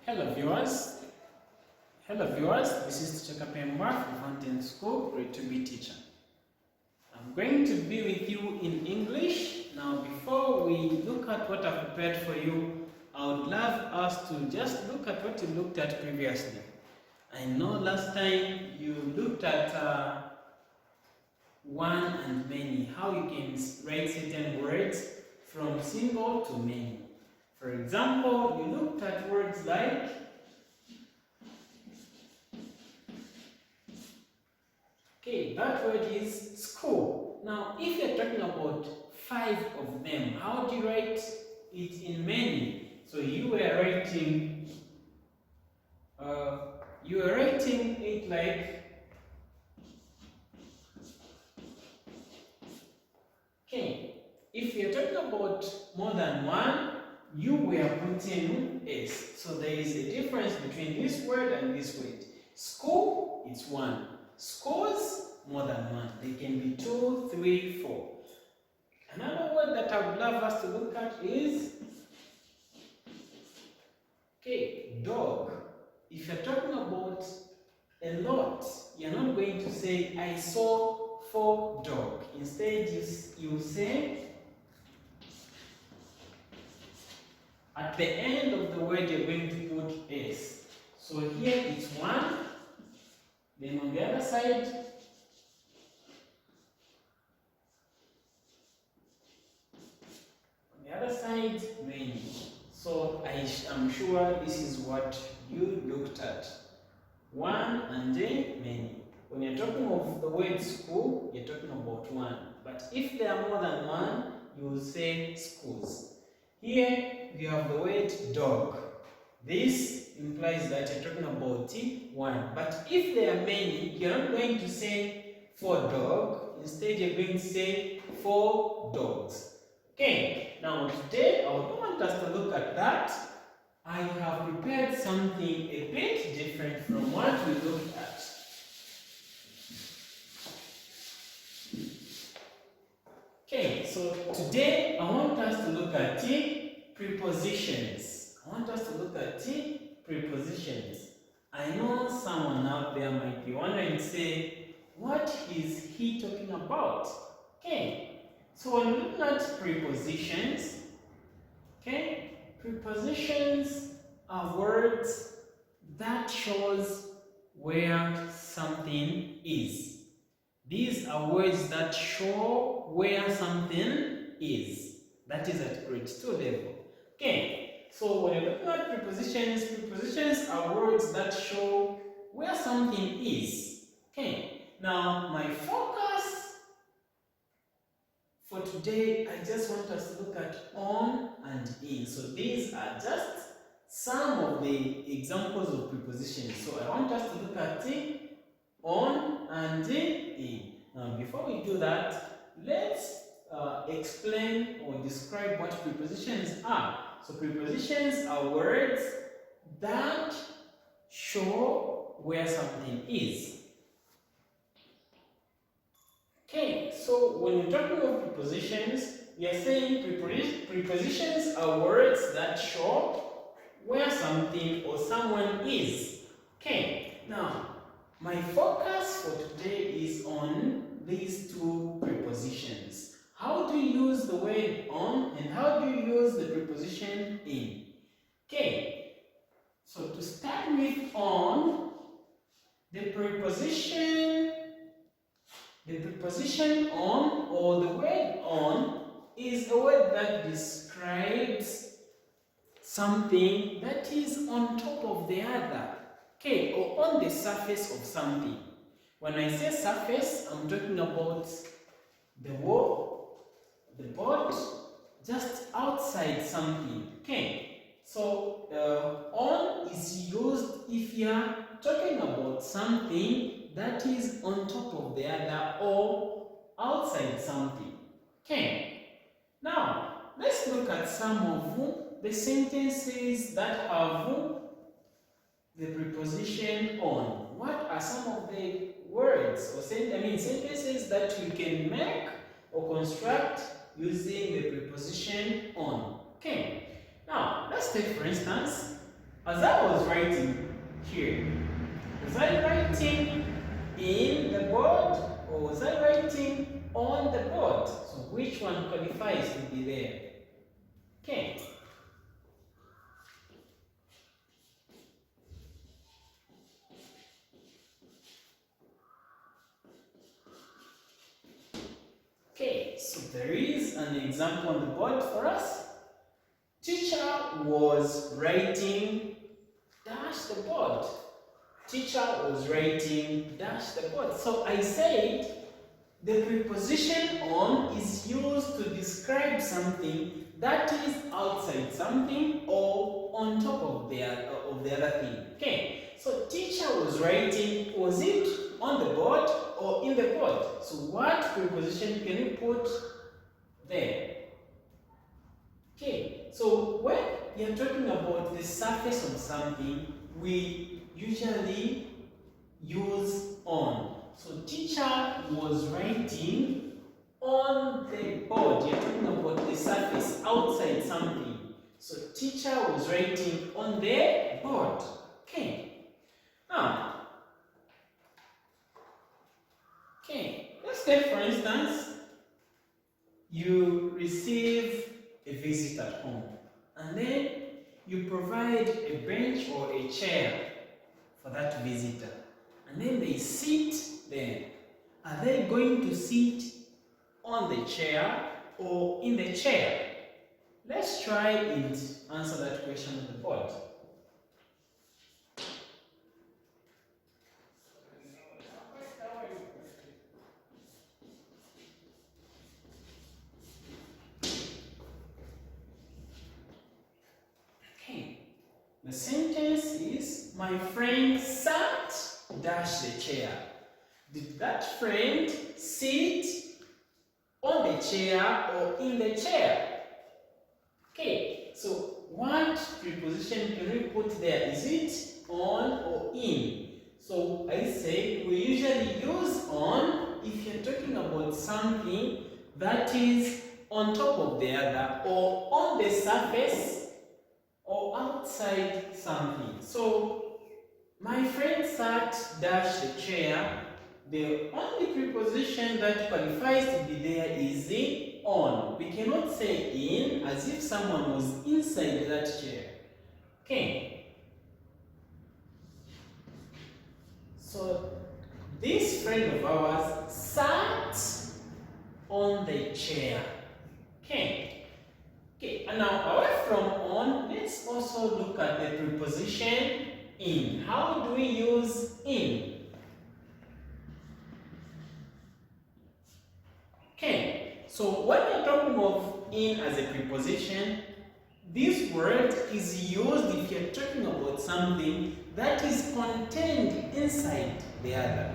Hello viewers. This is Teacher Kapembwa from Fountain School, Grade 2B teacher. I'm going to be with you in English. Now before we look at what I've prepared for you, I would love us to just look at what you looked at previously. I know last time you looked at one and many, how you can write certain words from single to many. For example, you looked at words like that word is school. Now, if you're talking about 5 of them, how do you write it in many? So you were writing it like if you're talking about more than one, you were putting S. So there is a difference between this word and this word. School, it's 1. Schools, more than 1. They can be 2, 3, 4. Another word that I would love us to look at is dog. If you're talking about a lot, you're not going to say, I saw 4 dogs. Instead, you say, at the end of the word, you're going to put S. So here it's 1. Then on the other side, many. So I am sure this is what you looked at. 1 and many. When you're talking of the word school, you're talking about 1. But if there are more than 1, you will say schools. Here you have the word dog. This implies that you're talking about 1. But if there are many, you're not going to say 4 dogs. Instead, you're going to say 4 dogs. Now today I would want us to look at that. I have prepared something a bit different from what we looked at. So today I want us to look at prepositions. I know someone out there might be wondering and say, what is he talking about? So when looking at prepositions, prepositions are words that shows where something is. These are words that show where something is. That is at grade 2 level. So when you're looking at prepositions are words that show where something is. Now my focus for today, I just want us to look at on and in. So these are just some of the examples of prepositions. So I want us to look at on and in. Now before we do that, let's explain or describe what prepositions are. So prepositions are words that show where something is. So when we're talking about prepositions, we are saying prepositions are words that show where something or someone is. Now my focus for today is on these 2 prepositions. How do you use the word on and how do you use the preposition in? So to start with on, the preposition on or the word on is a word that describes something that is on top of the other, or on the surface of something. When I say surface, I'm talking about the wall, the board, just outside something. So on is used if you are talking about something that is on top of the other or outside something. Now let's look at some of the sentences that have the preposition on. What are some of the words or sentences that we can make or construct using the preposition on? Now let's take for instance, as I was writing here? Was I writing in the board or was I writing on the board? So which one qualifies to be there? Okay. Okay, so there is an example on the board for us. Teacher was writing dash the board. Teacher was writing dash the board. So I said the preposition on is used to describe something that is outside something or on top of the other thing. Okay, so teacher was writing, was it on the board or in the board? So what preposition can you put there? Okay, so when you're talking about the surface of something, we usually use on. So teacher was writing on the board. You're talking about the surface outside something. So teacher was writing on the board. Okay. Now, let's take for instance, you receive a visit at home and then you provide a bench or a chair for that visitor and then they sit there. Are they going to sit on the chair or in the chair? Let's try and answer that question on the board. Okay, the sentence is, my friend sat dash the chair. Did that friend sit on the chair or in the chair? Okay, so what preposition can we put there? Is it on or in? So I say we usually use on if you're talking about something that is on top of the other or on the surface or outside something. So my friend sat dash the chair. The only preposition that qualifies to be there is the on. We cannot say in as if someone was inside that chair. Okay. So this friend of ours sat on the chair. Okay. Okay, and now away from on, let's also look at the preposition in. How do we use in? Okay, so when you're talking of in as a preposition, this word is used if you're talking about something that is contained inside the other,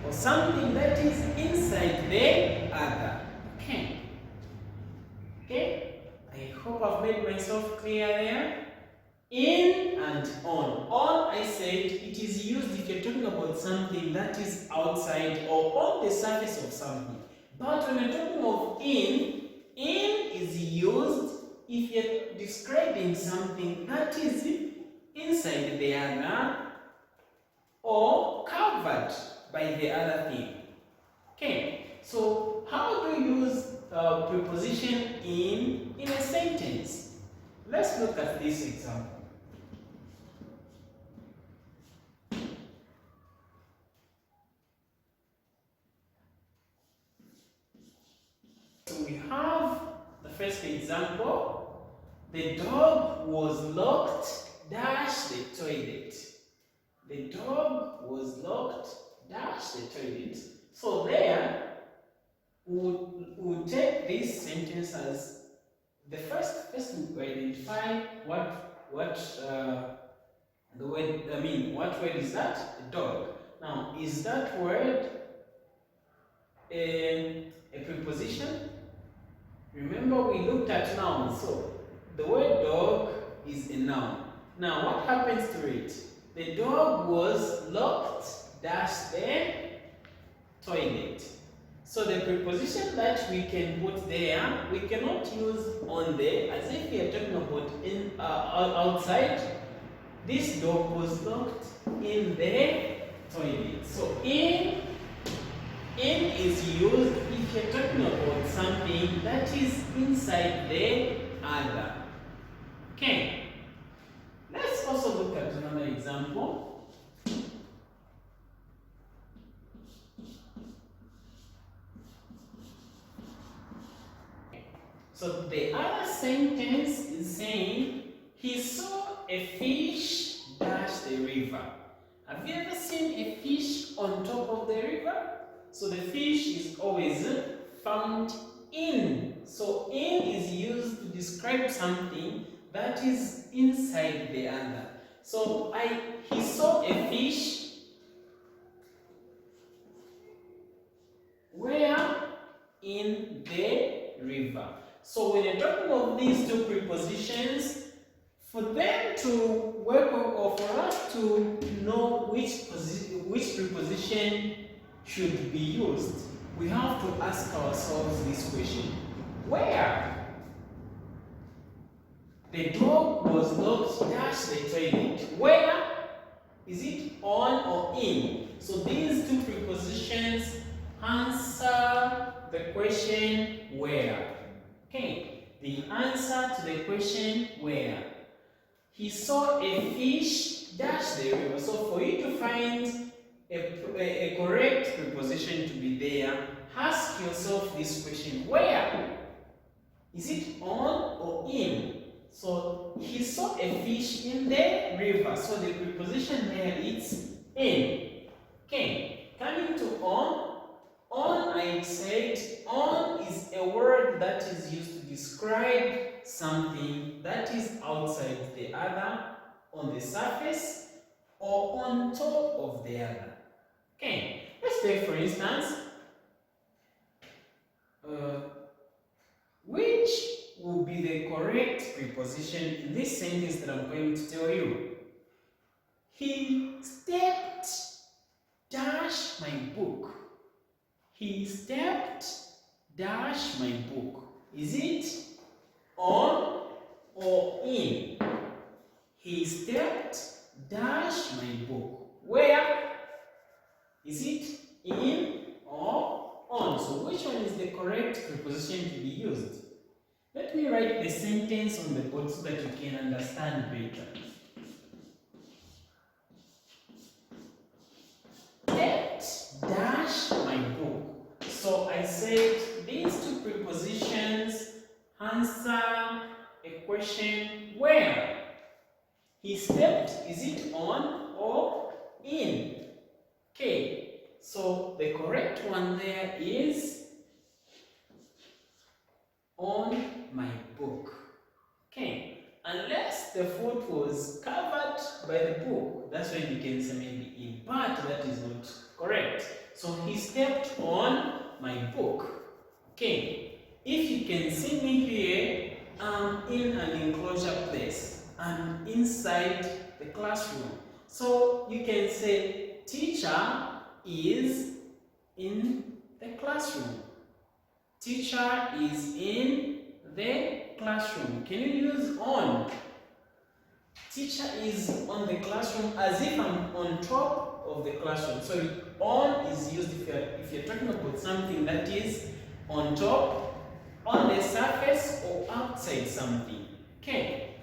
or something that is inside the other. Okay. Okay, I hope I've made myself clear there. In and on. On, I said, it is used if you're talking about something that is outside or on the surface of something. But when you're talking of in is used if you're describing something that is inside the other or covered by the other thing. Okay, so how do you use preposition in a sentence? Let's look at this example. So we have the first example. The dog was locked dash the toilet. The dog was locked dash the toilet. So there we'll take this sentence as the first we identify what the word, what word is that? A dog. Now, is that word a preposition? Remember we looked at nouns, so the word dog is a noun. Now, what happens to it? The dog was locked dash the toilet. So the preposition that we can put there, we cannot use on there as if we are talking about in outside, this dog was locked in the toilet. So in is used if you're talking about something that is inside the other. Okay. Let's also look at another example. So the other sentence is saying, he saw a fish dash the river. Have you ever seen a fish on top of the river? So the fish is always found in. So in is used to describe something that is inside the other. So he saw a fish where? In the river. So when you're talking of these two prepositions, for them to work or for us to know which preposition should be used, we have to ask ourselves this question. Where? The dog was locked dash the toilet. Where? Is it on or in? So these two prepositions answer the question where. Okay, the answer to the question where. He saw a fish dash the river. So for you to find a correct preposition to be there, ask yourself this question. Where? Is it on or in? So he saw a fish in the river. So the preposition there is in. Okay, coming to on. On, I said, on is a word that is used to describe something that is outside the other, on the surface, or on top of the other. Okay, let's take for instance, which will be the correct preposition in this sentence that I'm going to tell you. He stepped dash my book. He stepped dash my book. Is it on or in? He stepped dash my book. Where? Is it in or on? So which one is the correct preposition to be used? Let me write the sentence on the board so that you can understand better. Stepped dash my book. So I said these two prepositions answer a question where. He stepped, is it on or in? Okay, so the correct one there is on my book. Okay, unless the foot was covered by the book, that's when you can say maybe in, but that is not correct. So he stepped on my book. Okay, if you can see me here, I'm in an enclosure place. I'm inside the classroom. So you can say teacher is in the classroom. Teacher is in the classroom. Can you use on? Teacher is on the classroom as if I'm on top of the classroom. So on is used if you're talking about something that is on top, on the surface, or outside something. Okay.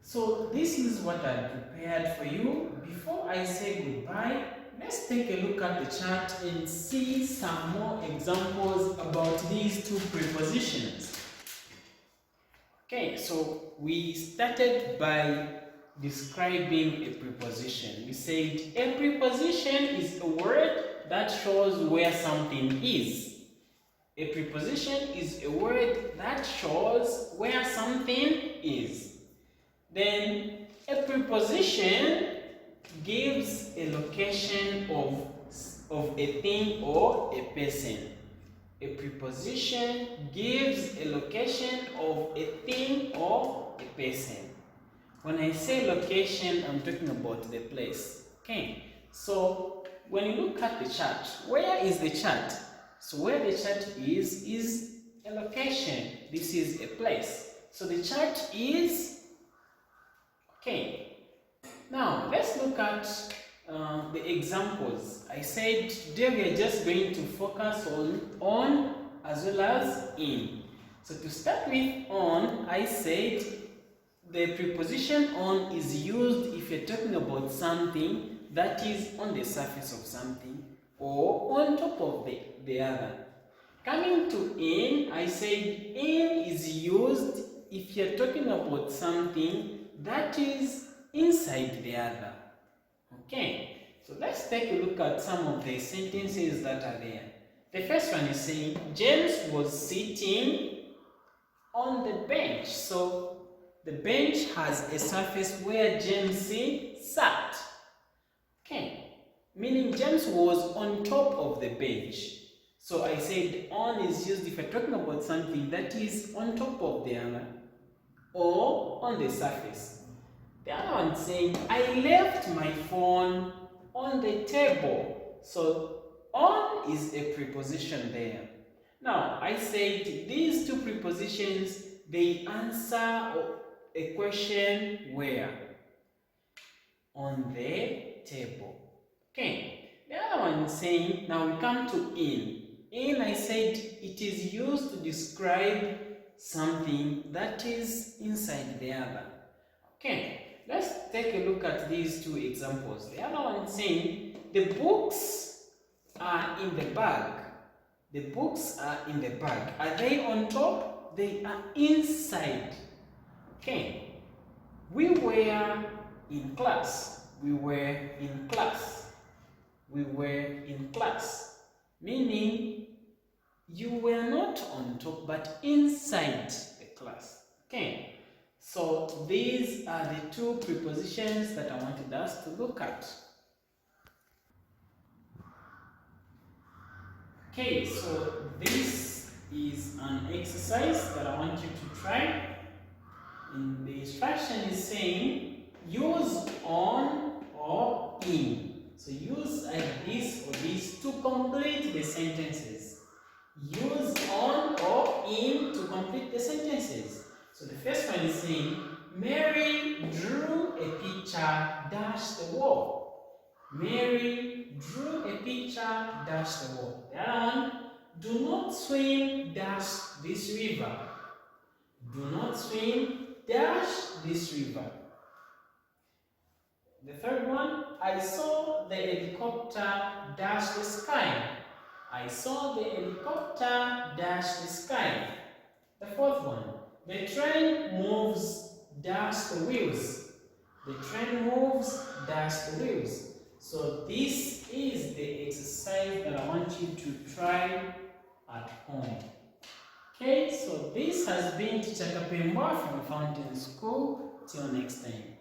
So this is what I prepared for you. Before I say goodbye, let's take a look at the chart and see some more examples about these two prepositions. Okay, so we started by describing a preposition. We said a preposition is a word that shows where something is. A preposition is a word that shows where something is. Then a preposition gives a location of a thing or a person. A preposition gives a location of a thing or a person. When I say location, I'm talking about the place. Okay, so when you look at the chart, where is the chart? So where the chart is a location. This is a place. So the chart is, okay, Now, let's look at the examples. I said today we are just going to focus on as well as in. So to start with on, I said the preposition on is used if you're talking about something that is on the surface of something or on top of the other. Coming to in, I said in is used if you're talking about something that is inside the other. Okay, so let's take a look at some of the sentences that are there. The first one is saying James was sitting on the bench. So the bench has a surface where James sat. Okay, meaning James was on top of the bench. So I said on is used if you're talking about something that is on top of the other or on the surface. The other one saying I left my phone on the table. So on is a preposition there. Now I said these two prepositions, they answer a question where? On the table. Okay. The other one is saying, now we come to in. In, I said it is used to describe something that is inside the other. Okay, let's take a look at these two examples. The other one is saying the books are in the bag. The books are in the bag. Are they on top? They are inside. Okay, we were in class. We were in class. We were in class. Meaning you were not on top but inside the class. Okay, so these are the two prepositions that I wanted us to look at. Okay, so this is an exercise that I want you to try. And the instruction is saying use on or in. So use either this or this to complete the sentences. Use on or in to complete the sentences. So the first one is saying Mary drew a picture dash the wall. Mary drew a picture dash the wall. The other one, do not swim dash this river. Do not swim dash this river. The third one, I saw the helicopter dash the sky. I saw the helicopter dash the sky. The fourth one, the train moves dash the wheels. The train moves dash the wheels. So this is the exercise that I want you to try at home. Okay, so this has been Teacher Kapembwa from Fountain School. Till next time.